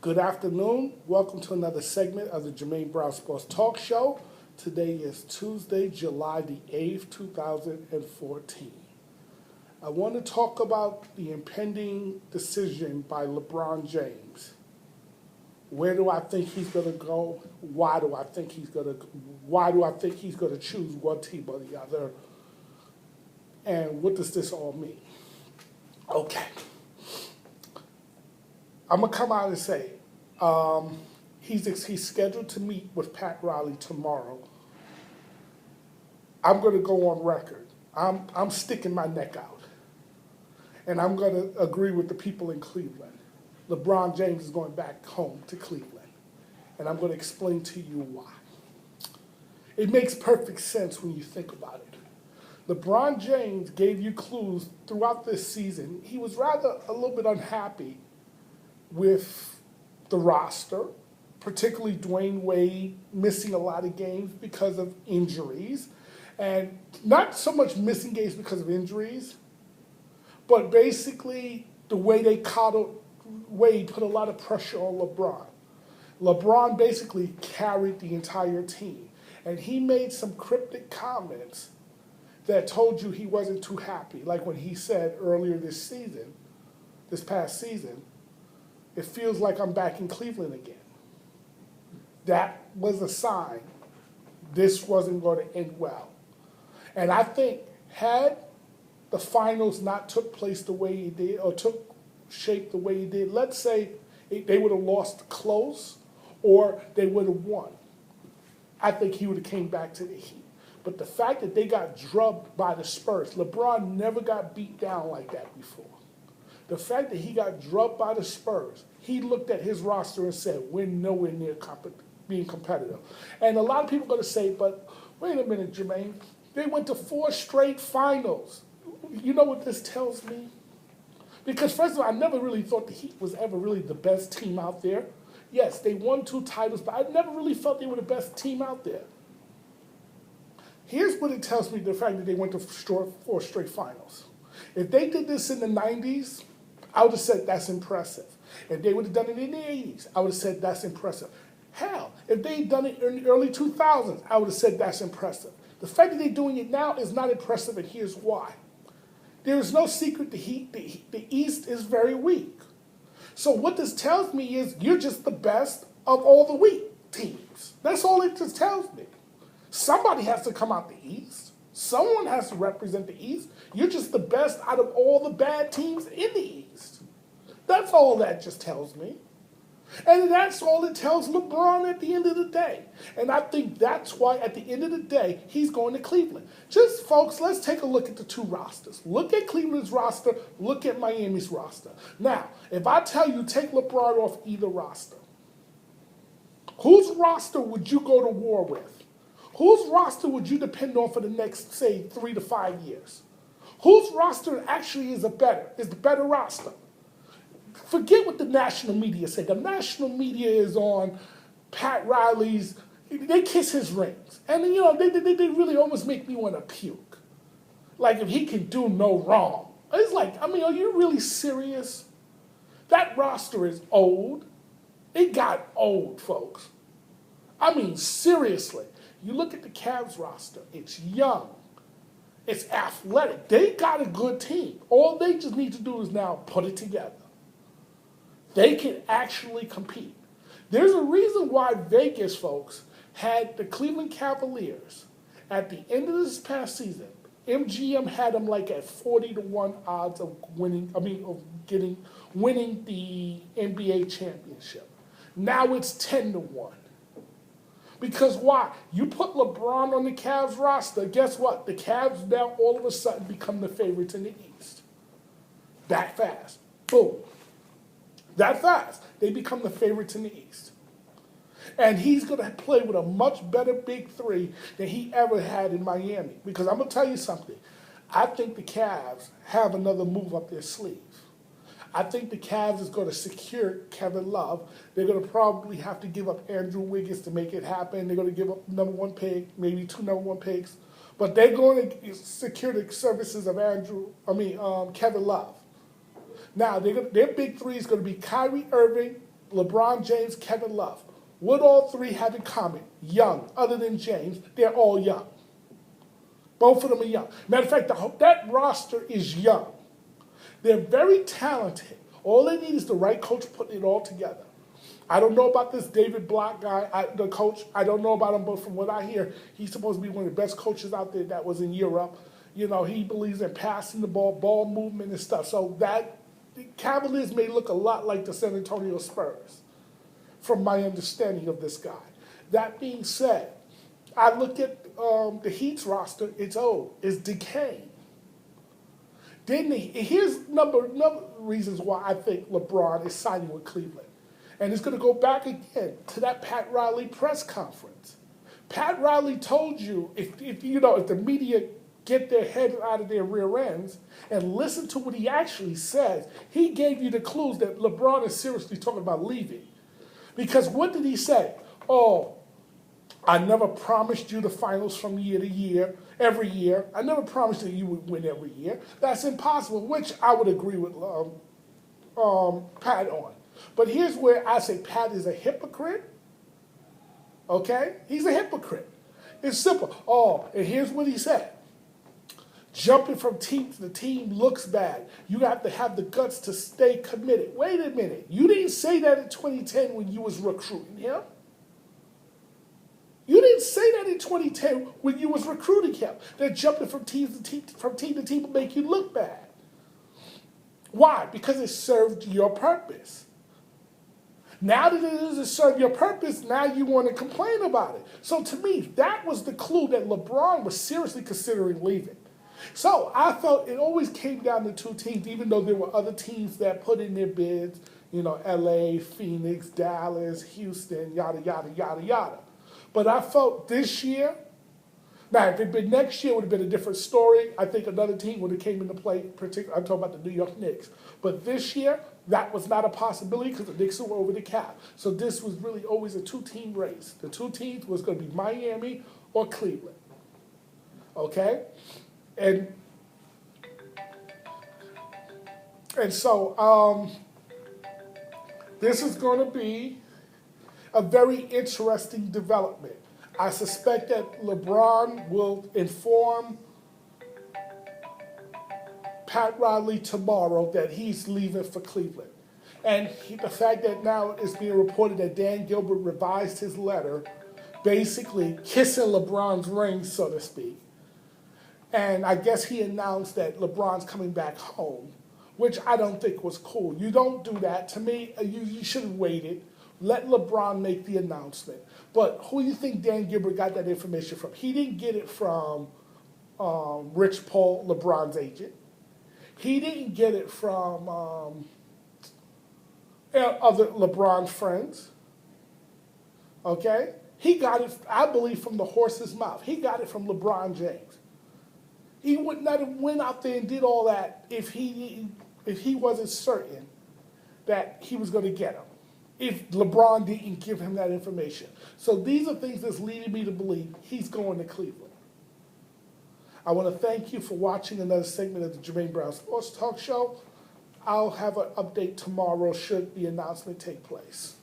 Good afternoon. Welcome to another segment of the Jermaine Brown Sports Talk Show. Today is Tuesday, July the 8th, 2014. I want to talk about the impending decision by LeBron James. Where do I think he's going to go? Why do I think he's going to choose one team or the other? And what does this all mean? Okay. I'm going to come out and say, he's scheduled to meet with Pat Riley tomorrow. I'm going to go on record. I'm sticking my neck out. And I'm going to agree with the people in Cleveland. LeBron James is going back home to Cleveland. And I'm going to explain to you why. It makes perfect sense when you think about it. LeBron James gave you clues throughout this season. He was rather a little bit unhappy with the roster, particularly Dwayne Wade missing a lot of games because of injuries. And not so much missing games because of injuries, but basically the way they coddled Wade put a lot of pressure on LeBron. LeBron basically carried the entire team. And he made some cryptic comments that told you he wasn't too happy. Like when he said earlier this past season, it feels like I'm back in Cleveland again. That was a sign this wasn't going to end well. And I think had the finals not took place the way it did, or took shape the way it did, let's say they would have lost close or they would have won, I think he would have came back to the Heat. But the fact that they got drubbed by the Spurs, LeBron never got beat down like that before. The fact that he got drubbed by the Spurs, he looked at his roster and said, we're nowhere near being competitive. And a lot of people are going to say, but wait a minute, Jermaine. They went to 4 straight finals. You know what this tells me? Because first of all, I never really thought the Heat was ever really the best team out there. Yes, they won 2 titles, but I never really felt they were the best team out there. Here's what it tells me, the fact that they went to 4 straight finals. If they did this in the 90s, I would have said that's impressive. If they would have done it in the 80s, I would have said that's impressive. Hell, if they had done it in the early 2000s, I would have said that's impressive. The fact that they're doing it now is not impressive, and here's why. There is no secret the East is very weak. So what this tells me is you're just the best of all the weak teams. That's all it just tells me. Somebody has to come out the East. Someone has to represent the East. You're just the best out of all the bad teams in the East. That's all that just tells me. And that's all it tells LeBron at the end of the day. And I think that's why at the end of the day, he's going to Cleveland. Just, folks, let's take a look at the 2 rosters. Look at Cleveland's roster. Look at Miami's roster. Now, if I tell you take LeBron off either roster, whose roster would you go to war with? Whose roster would you depend on for the next, say, 3 to 5 years? Whose roster actually is the better roster? Forget what the national media said. The national media is on Pat Riley's, they kiss his rings. And, you know, they really almost make me want to puke. Like, if he can do no wrong. It's like, I mean, are you really serious? That roster is old. It got old, folks. I mean, seriously. You look at the Cavs roster, it's young, it's athletic. They got a good team. All they just need to do is now put it together. They can actually compete. There's a reason why Vegas, folks, had the Cleveland Cavaliers at the end of this past season. MGM had them like at 40-1 odds of winning the NBA championship. Now it's 10-1. Because why? You put LeBron on the Cavs roster, guess what? The Cavs now all of a sudden become the favorites in the East. That fast. Boom. That fast. They become the favorites in the East. And he's going to play with a much better big 3 than he ever had in Miami. Because I'm going to tell you something. I think the Cavs have another move up their sleeve. I think the Cavs is going to secure Kevin Love. They're going to probably have to give up Andrew Wiggins to make it happen. They're going to give up number 1 pick, maybe 2 number 1 picks. But they're going to secure the services of Kevin Love. Now, their big 3 is going to be Kyrie Irving, LeBron James, Kevin Love. What all three have in common? Young. Other than James, they're all young. Both of them are young. Matter of fact, that roster is young. They're very talented. All they need is the right coach putting it all together. I don't know about this David Block guy, the coach. I don't know about him, but from what I hear, he's supposed to be one of the best coaches out there that was in Europe. You know, he believes in passing the ball movement and stuff. So that the Cavaliers may look a lot like the San Antonio Spurs, from my understanding of this guy. That being said, I look at the Heat's roster, it's old, it's decaying. Here's number reasons why I think LeBron is signing with Cleveland. And it's going to go back again to that Pat Riley press conference. Pat Riley told you, if the media get their head out of their rear ends and listen to what he actually says, he gave you the clues that LeBron is seriously talking about leaving. Because what did he say? Oh, I never promised you the finals from year to year, every year. I never promised that you would win every year. That's impossible, which I would agree with Pat on. But here's where I say Pat is a hypocrite. Okay? He's a hypocrite. It's simple. Oh, and here's what he said. Jumping from team to the team looks bad. You have to have the guts to stay committed. Wait a minute. You didn't say that in 2010 when you was recruiting him. You didn't say that in 2010 when you was recruiting him. That jumping from team to team will make you look bad. Why? Because it served your purpose. Now that it doesn't serve your purpose, now you want to complain about it. So to me, that was the clue that LeBron was seriously considering leaving. So I felt it always came down to two teams, even though there were other teams that put in their bids, LA, Phoenix, Dallas, Houston, yada, yada, yada, yada. But I felt this year, now if it had been next year, it would have been a different story. I think another team would have came into play, particularly, I'm talking about the New York Knicks. But this year, that was not a possibility because the Knicks were over the cap. So this was really always a two-team race. The two teams was going to be Miami or Cleveland. Okay? And so this is going to be a very interesting development. I suspect that LeBron will inform Pat Riley tomorrow that he's leaving for Cleveland. And the fact that now it's being reported that Dan Gilbert revised his letter, basically kissing LeBron's ring, so to speak. And I guess he announced that LeBron's coming back home, which I don't think was cool. You don't do that. To me, you should have waited. Let LeBron make the announcement. But who do you think Dan Gilbert got that information from? He didn't get it from Rich Paul, LeBron's agent. He didn't get it from other LeBron friends. Okay? He got it, I believe, from the horse's mouth. He got it from LeBron James. He would not have went out there and did all that if he wasn't certain that he was going to get him. If LeBron didn't give him that information. So these are things that's leading me to believe he's going to Cleveland. I want to thank you for watching another segment of the Jermaine Brown Sports Talk Show. I'll have an update tomorrow should the announcement take place.